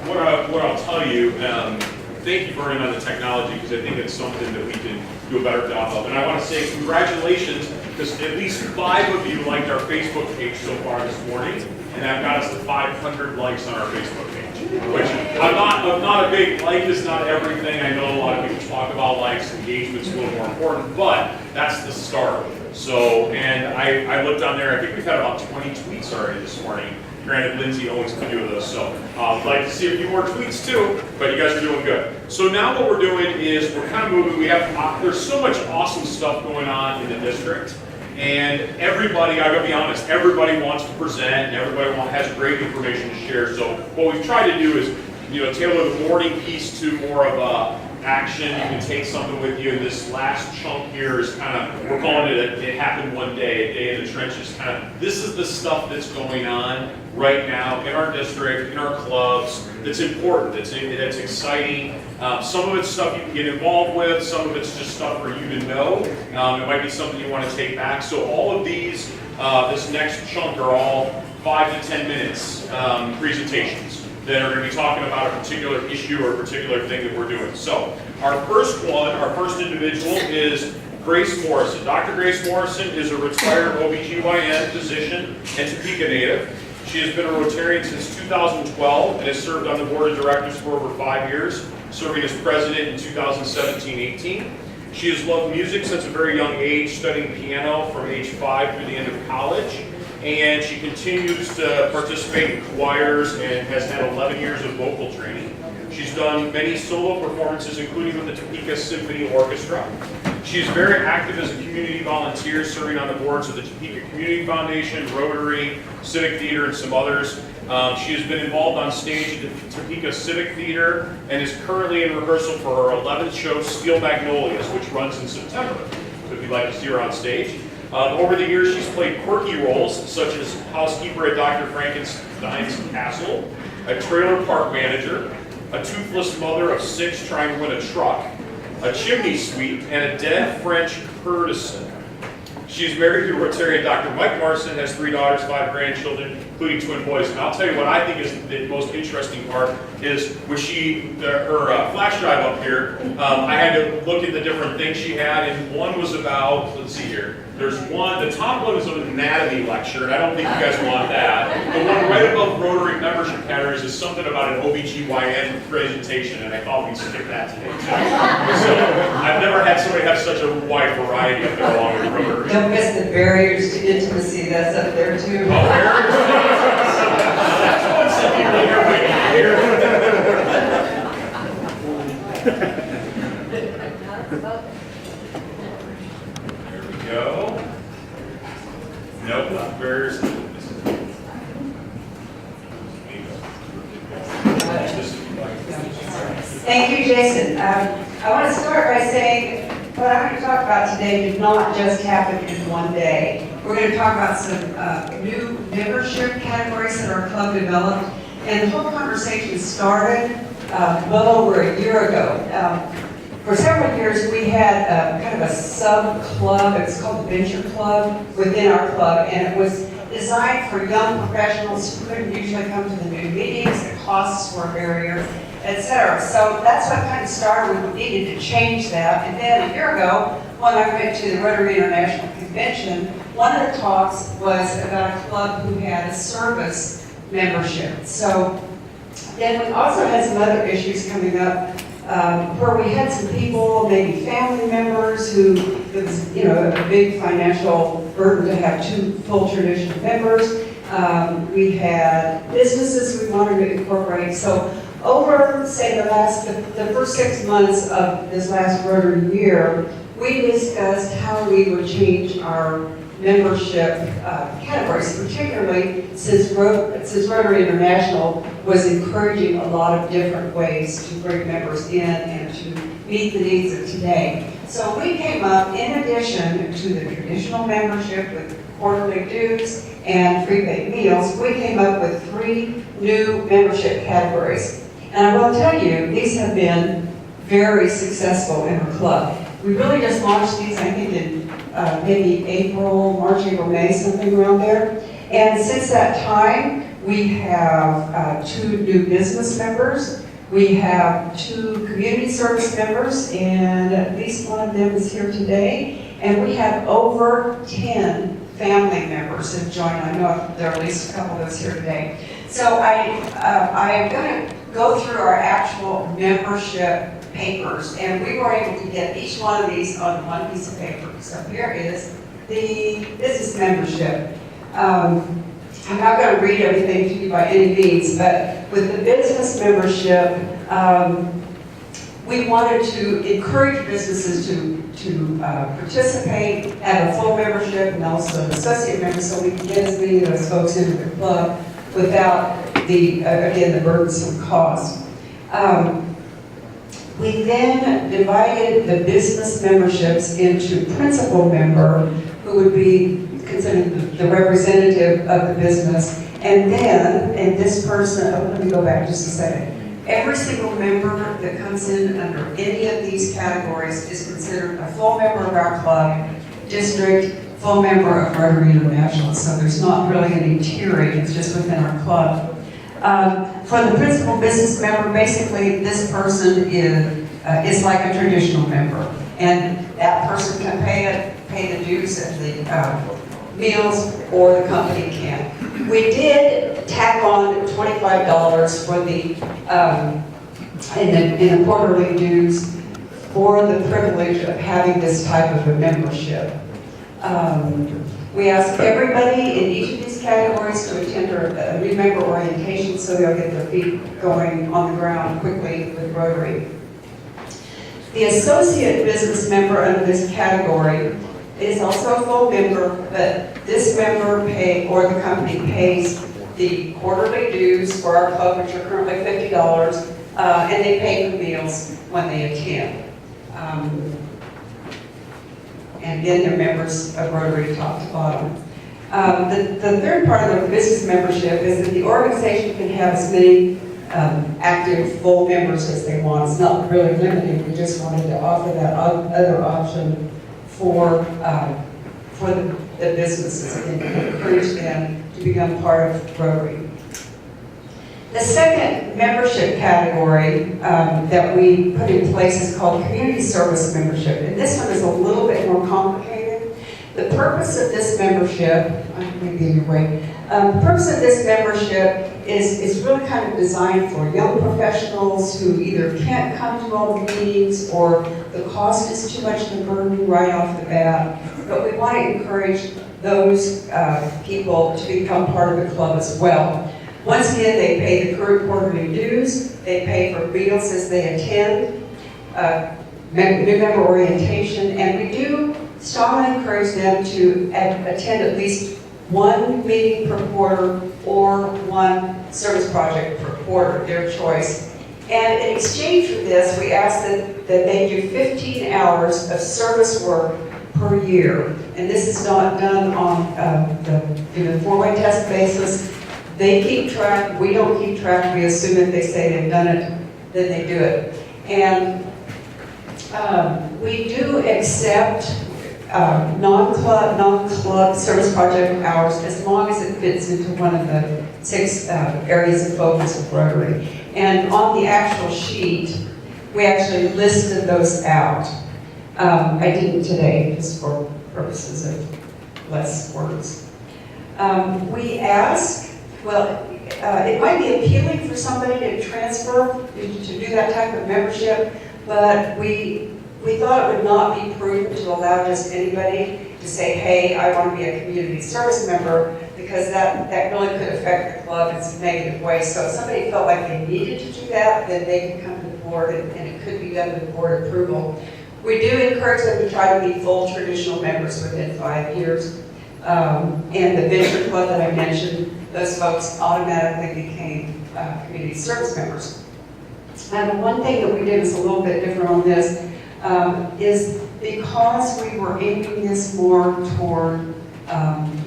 what I'll tell you, thank you for running on the technology, because I think it's something that we can do a better job of. And I want to say congratulations, because at least 5 of you liked our Facebook page so far this morning, and that got us to 500 likes on our Facebook page. Which I'm not a big, like is not everything. I know a lot of people talk about likes, engagement's a little more important, but that's the start. So, and I looked on there, I think we've had about 20 tweets already this morning. Granted, Lindsay owns a few of those, so I'd like to see a few more tweets too, but you guys are doing good. So now what we're doing is we're kind of moving, there's so much awesome stuff going on in the district, and everybody, I gotta be honest, everybody wants to present, and everybody has great information to share. So what we've tried to do is, tailor the morning piece to more of a action. You can take something with you, and this last chunk here is kind of, we're calling it happened one day, a day in the trenches. Kind of, this is the stuff that's going on right now in our district, in our clubs, that's important, that's exciting. Some of it's stuff you can get involved with, some of it's just stuff for you to know. It might be something you want to take back. So all of these, this next chunk are all 5 to 10 minutes presentations that are going to be talking about a particular issue or a particular thing that we're doing. So our first individual is Grace Morrison. Dr. Grace Morrison is a retired OBGYN physician and Topeka native. She has been a Rotarian since 2012 and has served on the board of directors for over 5 years, serving as president in 2017-18. She has loved music since a very young age, studying piano from age 5 through the end of college. And she continues to participate in choirs and has had 11 years of vocal training. She's done many solo performances, including with the Topeka Symphony Orchestra. She's very active as a community volunteer, serving on the boards of the Topeka Community Foundation, Rotary, Civic Theater, and some others. She has been involved on stage at the Topeka Civic Theater and is currently in rehearsal for her 11th show, Steel Magnolias, which runs in September. So if you'd like to see her on stage. Over the years, she's played quirky roles, such as housekeeper at Dr. Frankenstein's castle, a trailer park manager, a toothless mother of 6 trying to win a truck, a chimney sweep, and a dead French courtesan. She's married to Rotarian Dr. Mike Morrison, has 3 daughters, 5 grandchildren, including twin boys. And I'll tell you what I think is the most interesting part is when her flash drive up here, I had to look at the different things she had, and one was about, let's see here, there's one, the top one is an anatomy lecture, and I don't think you guys want that. The one right above Rotary membership categories is something about an OBGYN presentation, and I thought we'd skip that today too. So I've never had somebody have such a wide variety up there along with Rotary. Don't miss the barriers to intimacy, that's up there too. Oh, that's one people here waiting to hear. There we go. Nope, not barriers. Thank you, Jason. I want to start by saying what I'm going to talk about today did not just happen in one day. We're going to talk about some new membership categories that our club developed, and the whole conversation started well over a year ago. For several years, we had kind of a sub-club. It's called the Venture Club within our club, and it was designed for young professionals who couldn't usually come to the new meetings. The costs were a barrier, etc. So that's what kind of started. We needed to change that. And then a year ago, when I went to the Rotary International Convention, one of the talks was about a club who had a service membership. So then we also had some other issues coming up where we had some people, maybe family members, who it was, a big financial burden to have 2 full traditional members. We had businesses we wanted to incorporate. So over, say, the first 6 months of this last Rotary year, we discussed how we would change our membership categories, particularly since Rotary International was encouraging a lot of different ways to bring members in and to meet the needs of today. So we came up, in addition to the traditional membership with quarterly dues and free paid meals, we came up with 3 new membership categories. And I will tell you, these have been very successful in our club. We really just launched these, I think, in maybe March, April, May, something around there. And since that time, We have 2 new business members. We have 2 community service members, and at least one of them is here today. And we have over 10 family members have joined. I know there are at least a couple of us here today. So I am going to go through our actual membership papers, and we were able to get each one of these on one piece of paper. So here is the business membership. I'm not going to read everything to you by any means, but with the business membership, we wanted to encourage businesses to participate, have a full membership, and also an associate member, so we can get as many of those folks into the club without again, the burdensome cost. We then divided the business memberships into principal member, who would be considered the representative of the business, and this person, let me go back just a second. Every single member that comes in under any of these categories is considered a full member of our club, district, full member of Rotary International, so there's not really any tiering, it's just within our club. For the principal business member, basically this person is like a traditional member, and that person can pay the dues and the meals, or the company can. We did tack on $25 for the in the quarterly dues for the privilege of having this type of a membership. We asked everybody in each of these categories to attend a new member orientation so they'll get their feet going on the ground quickly with Rotary. The associate business member under this category is also a full member, but this member or the company pays the quarterly dues for our club, which are currently $50, and they pay for meals when they attend. And then they're members of Rotary top to bottom. The third part of the business membership is that the organization can have as many active full members as they want. It's not really limited. We just wanted to offer that other option for the businesses and encourage them to become part of Rotary. The second membership category that we put in place is called community service membership, and this one is a little bit more complicated. The purpose of this membership, the purpose of this membership is really kind of designed for young professionals who either can't come to all the meetings or the cost is too much to burden right off the bat. But we want to encourage those people to become part of the club as well. Once again, they pay the current quarterly dues, they pay for meals as they attend, new member orientation, and we do strongly encourage them to attend at least one meeting per quarter or one service project per quarter, their choice. And in exchange for this, we ask that they do 15 hours of service work per year. And this is not done on the four-way test basis. They keep track, we don't keep track, we assume if they say they've done it, then they do it. And we do accept non-club service project hours as long as it fits into one of the 6 areas of focus of Rotary. And on the actual sheet, we actually listed those out. I didn't today, just for purposes of less words. We ask, it might be appealing for somebody to transfer, to do that type of membership, but we thought it would not be prudent to allow just anybody to say, hey, I want to be a community service member, because that really could affect the club in some negative ways. So if somebody felt like they needed to do that, then they can come to the board and it could be done with board approval. We do encourage them to try to be full traditional members within 5 years. And the venture club that I mentioned, those folks automatically became community service members. And the one thing that we did is a little bit different on this, is because we were aiming this more toward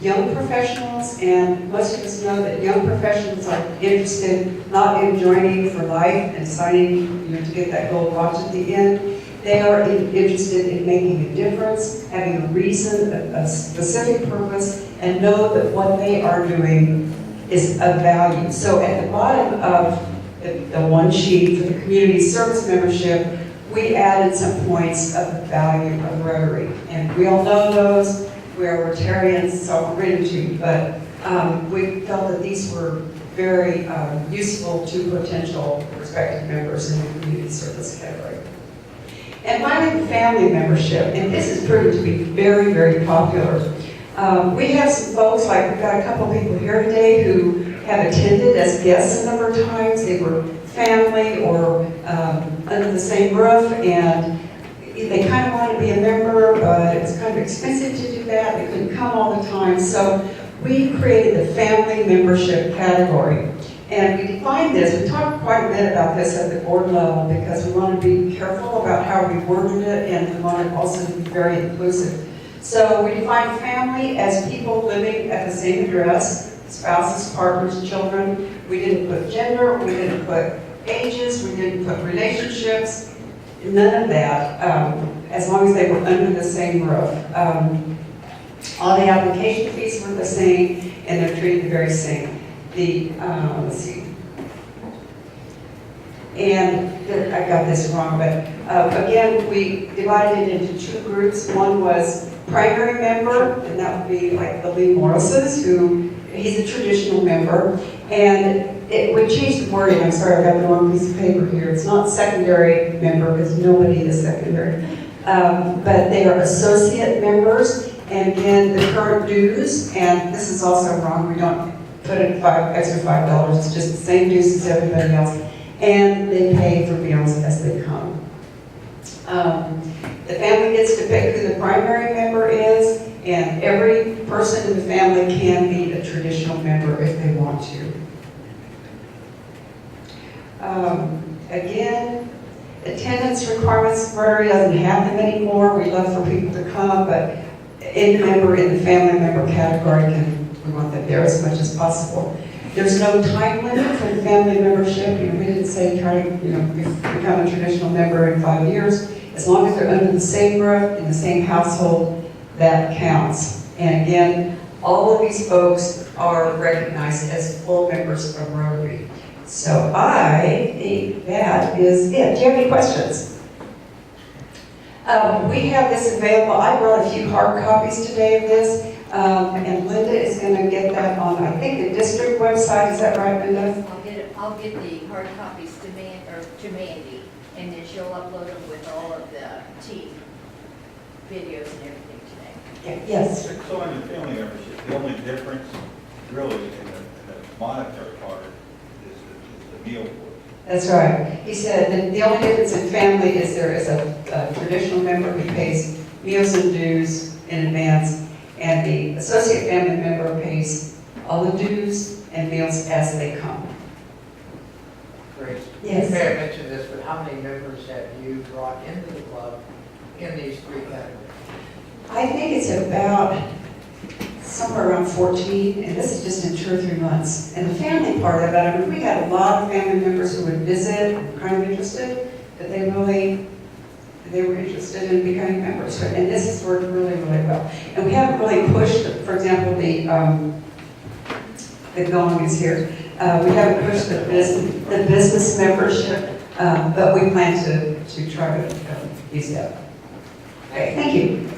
young professionals, and most of us know that young professionals are interested not in joining for life and signing, to get that gold watch at the end. They are interested in making a difference, having a reason, a specific purpose, and know that what they are doing is of value. So at the bottom of the one sheet for the community service membership, we added some points of the value of Rotary. And we all know those. We're Rotarians, so I'll read them to you. But we felt that these were very useful to potential prospective members in the community service category. And finally, the family membership. And this has proven to be very, very popular. We have some folks, like we've got a couple people here today who have attended as guests a number of times. They were family or under the same roof, and they kind of wanted to be a member, but it was kind of expensive to do that. They couldn't come all the time. So we created the family membership category. And we defined this. We talked quite a bit about this at the board level because we want to be careful about how we worded it, and we want to also be very inclusive. So we define family as people living at the same address, spouses, partners, children. We didn't put gender, we didn't put ages, we didn't put relationships, none of that, as long as they were under the same roof. All the application fees were the same, and they're treated the very same. Let's see. And I got this wrong, but again, we divided it into two groups. One was primary member, and that would be like the Lee Morrisons, who he's a traditional member. And we changed the wording. I'm sorry, I got the wrong piece of paper here. It's not secondary member because nobody is secondary. But they are associate members. And again, the current dues, and this is also wrong. We don't put in extra $5. It's just the same dues as everybody else. And they pay for meals as they come. The family gets to pick who the primary member is, and every person in the family can be a traditional member if they want to. Again, attendance requirements, Rotary doesn't have them anymore. We love for people to come, but any member in the family member category we want them there as much as possible. There's no time limit for the family membership. We didn't say try to become a traditional member in 5 years. As long as they're under the same roof, in the same household, that counts. And again, all of these folks are recognized as full members of Rotary. So I think that is it. Do you have any questions? We have this available. I brought a few hard copies today of this. And Linda is going to get that on, I think, the district website. Is that right, Linda? I'll get the hard copies to Mandy, and then she'll upload them with all of the team videos and everything today. Yeah, yes. So in the family membership, the only difference really in the monetary part is the meal board. That's right. He said that the only difference in family is there is a traditional member who pays meals and dues in advance, and the associate family member pays all the dues and meals as they come. Great. Yes. You may have mentioned this, but how many members have you brought into the club in these three categories? I think it's about somewhere around 14, and this is just in 2 or 3 months. And the family part of it, I mean, we had a lot of family members who would visit, kind of interested, but they were interested in becoming members. And this has worked really, really well. And we haven't really pushed, for example, the gong is here. We haven't pushed the business membership, but we plan to try to use that. Okay, thank you.